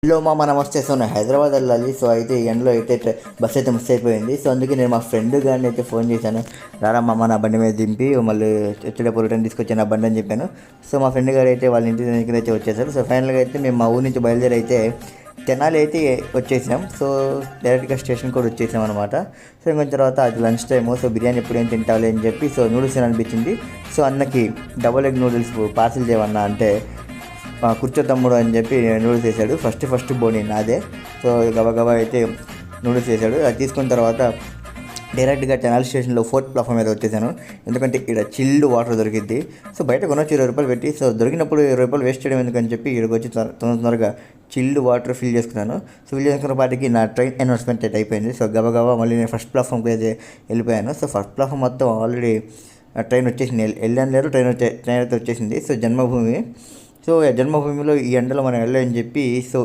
Hello మామ నమస్తే. So నేను హైదరాబాద్ వెళ్ళాలి. సో అయితే ఈ ఎండలో అయితే బస్ అయితే మిస్ అయిపోయింది. సో అందుకే నేను మా ఫ్రెండ్ గారిని అయితే ఫోన్ చేశాను. రారా మామ నా బండి మీద దింపి మళ్ళీ వచ్చేటప్పుడు రిటర్న్ తీసుకొచ్చాను నా బండి అని చెప్పాను. సో మా ఫ్రెండ్ గారు అయితే వాళ్ళ ఇంటి దగ్గర అయితే వచ్చేసారు. సో ఫైనల్గా అయితే మేము మా ఊరి నుంచి బయలుదేరి అయితే తెనాలి అయితే వచ్చేసాం. సో డైరెక్ట్గా స్టేషన్ కూడా వచ్చేసాం అనమాట. సో ఇంకొంచెం తర్వాత అది లంచ్ టైము. సో బిర్యానీ ఎప్పుడు ఏం తింటాలి అని చెప్పి సో నూడిల్స్ అనిపించింది. సో అన్నకి డబుల్ ఎగ్ నూడిల్స్ పార్సిల్ చేయమన్నా అంటే కూర్చో తమ్ముడు అని చెప్పి నూడిల్స్ వేసాడు. ఫస్ట్ బోని నాదే. సో గబగబా అయితే నూడిల్స్ వేసాడు. అది తీసుకున్న తర్వాత డైరెక్ట్గా తెనాలి స్టేషన్లో 4th ప్లాట్ఫామ్ మీద వచ్చేసాను. ఎందుకంటే ఇక్కడ చిల్డ్ వాటర్ దొరికిద్ది. సో బయట కొనొచ్చి 20 రూపాయలు పెట్టి, సో దొరికినప్పుడు 20 రూపాయలు వేస్ట్ చేయడం ఎందుకని చెప్పి ఇక్కడికి వచ్చి తొందరగా చిల్డ్ వాటర్ ఫిల్ చేసుకున్నాను. సో ఫిల్ చేసుకున్న పాటికి నా ట్రైన్ అనౌన్స్మెంట్ అయితే అయిపోయింది. సో గబగబా మళ్ళీ నేను ఫస్ట్ ప్లాట్ఫామ్కి అయితే వెళ్ళిపోయాను. సో ఫస్ట్ ప్లాట్ఫామ్ మొత్తం ఆల్రెడీ ట్రైన్ వచ్చేసింది. వెళ్ళాను లేదు, ట్రైన్ అయితే వచ్చేసింది. సో జన్మభూమి. సో జన్మభూమిలో ఈ ఎండలో మనం వెళ్ళని చెప్పి సో